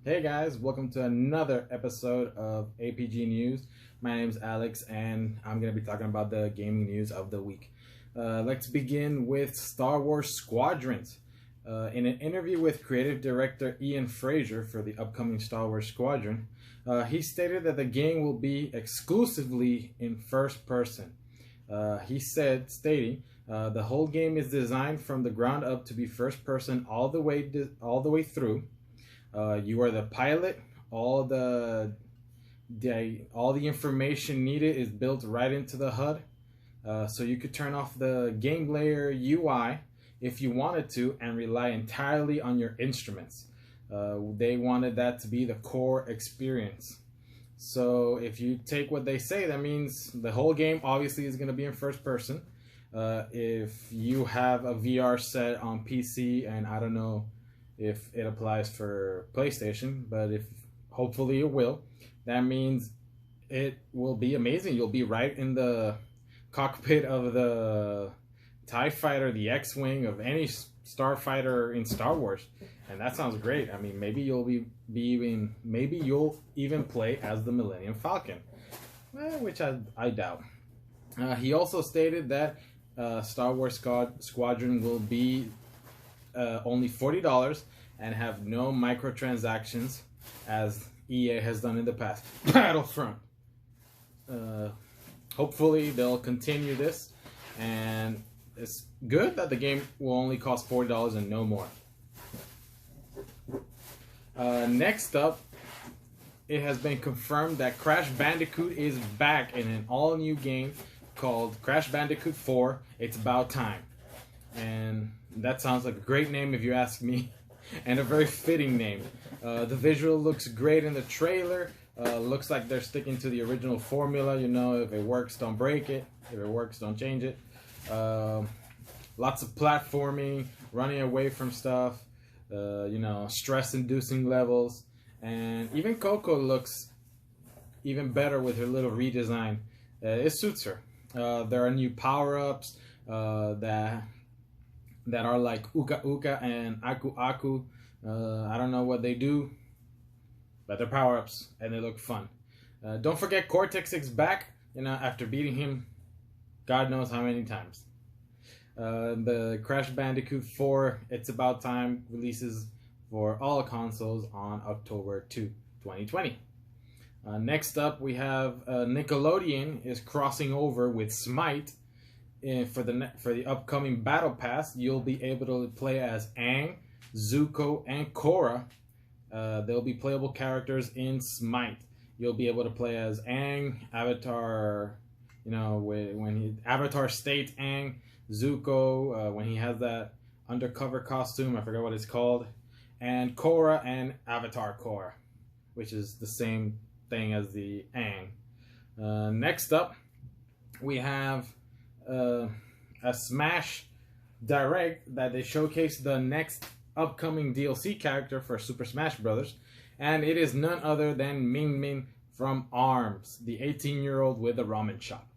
Hey guys, welcome to another episode of APG News. My name is Alex and I'm going to be talking about the gaming news of the week. Let's begin with Star Wars Squadrons. In an interview with creative director Ian Fraser for the upcoming Star Wars Squadron, he stated that the game will be exclusively in first person. He said, stating, the whole game is designed from the ground up to be first person all the way through. You are the pilot. All the information needed is built right into the HUD, so you could turn off the game layer UI if you wanted to and rely entirely on your instruments. They wanted that to be the core experience. So if you take what they say, that means the whole game obviously is going to be in first person. If you have a VR set on PC, and I don't know if it applies for PlayStation, but if hopefully it will, that means it will be amazing. You'll be right in the cockpit of the TIE Fighter, the X-Wing, of any starfighter in Star Wars, and that sounds great. I mean, maybe you'll maybe you'll even play as the Millennium Falcon, which I doubt. He also stated that Star Wars Squadron will be only $40 and have no microtransactions as EA has done in the past. Battlefront. Hopefully they'll continue this, and it's good that the game will only cost $40 and no more. Next up, it has been confirmed that Crash Bandicoot is back in an all-new game called Crash Bandicoot 4. It's about time. And that sounds like a great name if you ask me, and a very fitting name. The visual looks great in the trailer. Looks like they're sticking to the original formula. You know, if it works, don't break it. If it works, don't change it. Lots of platforming, running away from stuff, stress-inducing levels. And even Coco looks even better with her little redesign. It suits her. There are new power-ups that are like Uka Uka and Aku Aku. I don't know what they do, but they're power-ups and they look fun. Don't forget Cortex is back, after beating him God knows how many times. The Crash Bandicoot 4, It's About Time, releases for all consoles on October 2, 2020. Next up, we have Nickelodeon is crossing over with Smite. For the upcoming Battle Pass, you'll be able to play as Aang, Zuko, and Korra. They'll be playable characters in Smite. You'll be able to play as Aang, Avatar, Avatar State Aang, Zuko, when he has that undercover costume, I forgot what it's called, and Korra and Avatar Korra, which is the same thing as the Aang. Next up, we have a Smash Direct that they showcase the next upcoming DLC character for Super Smash Bros. And it is none other than Min Min from ARMS, the 18-year-old with a ramen shop.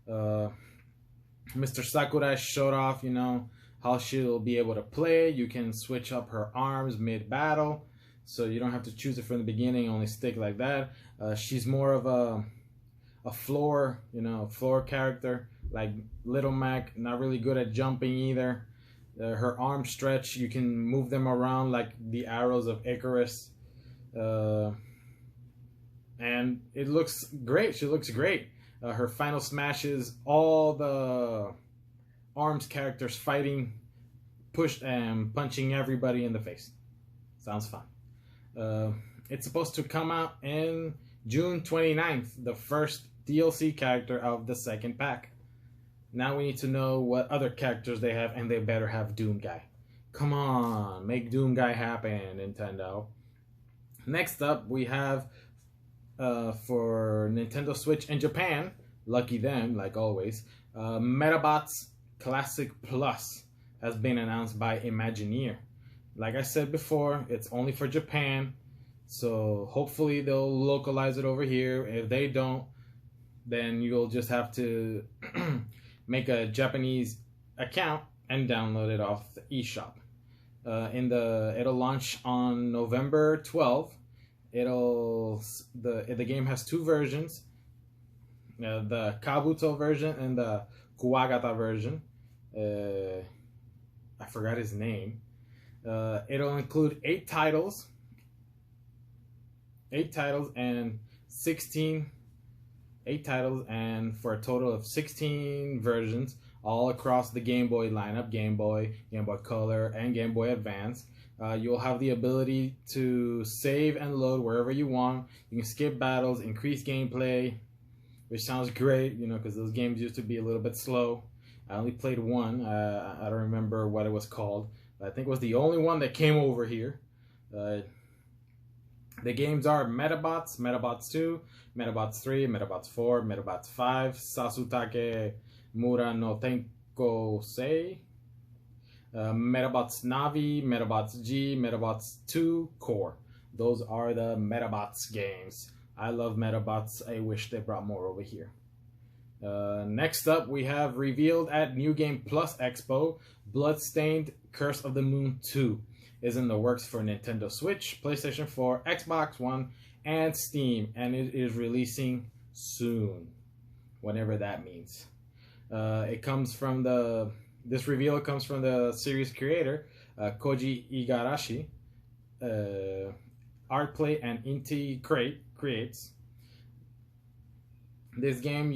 Mr. Sakurai showed off, how she'll be able to play. You can switch up her arms mid-battle, so you don't have to choose it from the beginning, only stick like that. She's more of a floor character, like Little Mac, not really good at jumping either. Her arms stretch, you can move them around like the arrows of Icarus. And it looks great. She looks great. Her final smashes, all the ARMS characters fighting, punching everybody in the face. Sounds fun. It's supposed to come out in June 29th, the first DLC character of the second pack. Now we need to know what other characters they have, and they better have Doom Guy. Come on, make Doom Guy happen, Nintendo. Next up, we have, for Nintendo Switch in Japan, lucky them, like always, Metabots Classic Plus has been announced by Imagineer. Like I said before, it's only for Japan, so hopefully they'll localize it over here. If they don't, then you'll just have to make a Japanese account and download it off the eShop. It'll launch on November 12th, The game has two versions, the Kabuto version and the Kuwagata version. I forgot his name. It'll include 8 titles and 16 8 titles, and for a total of 16 versions, all across the Game Boy lineup: Game Boy, Game Boy Color, and Game Boy Advance. You'll have the ability to save and load wherever you want. You can skip battles, increase gameplay, which sounds great, because those games used to be a little bit slow. I only played one. I don't remember what it was called. I think it was the only one that came over here. The games are Metabots, Metabots 2, Metabots 3, Metabots 4, Metabots 5, Sasutake Mura no Tenko Sei, Metabots Navi, Metabots G, Metabots 2 Core. Those are the Metabots games. I love Metabots. I wish they brought more over here. Next up, we have revealed at New Game Plus Expo, Bloodstained Curse of the Moon 2 is in the works for Nintendo Switch, PlayStation 4, Xbox One, and Steam, and it is releasing soon, whenever that means. This reveal comes from the series creator, Koji Igarashi, Artplay and Inti creates. This game,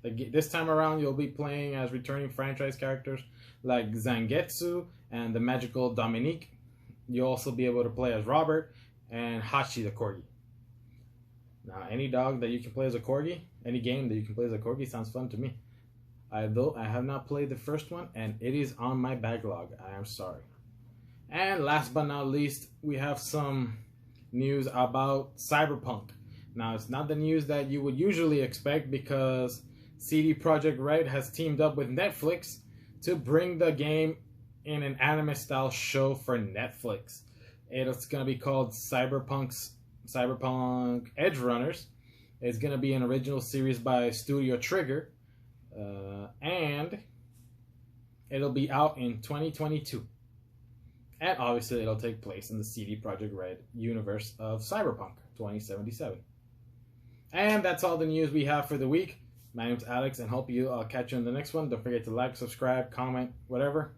this time around, you'll be playing as returning franchise characters like Zangetsu and the magical Dominique. You'll also be able to play as Robert and Hachi the Corgi. Now, any dog that you can play as a Corgi, any game that you can play as a Corgi sounds fun to me. Though I have not played the first one, and it is on my backlog. I am sorry. And last but not least, we have some news about Cyberpunk. Now, it's not the news that you would usually expect, because CD Projekt Red has teamed up with Netflix to bring the game in an anime-style show for Netflix. It's going to be called Cyberpunk Edgerunners. It's going to be an original series by Studio Trigger, and it'll be out in 2022. And obviously, it'll take place in the CD Projekt Red universe of Cyberpunk 2077. And that's all the news we have for the week. My name's Alex, and I'll catch you in the next one. Don't forget to like, subscribe, comment, whatever.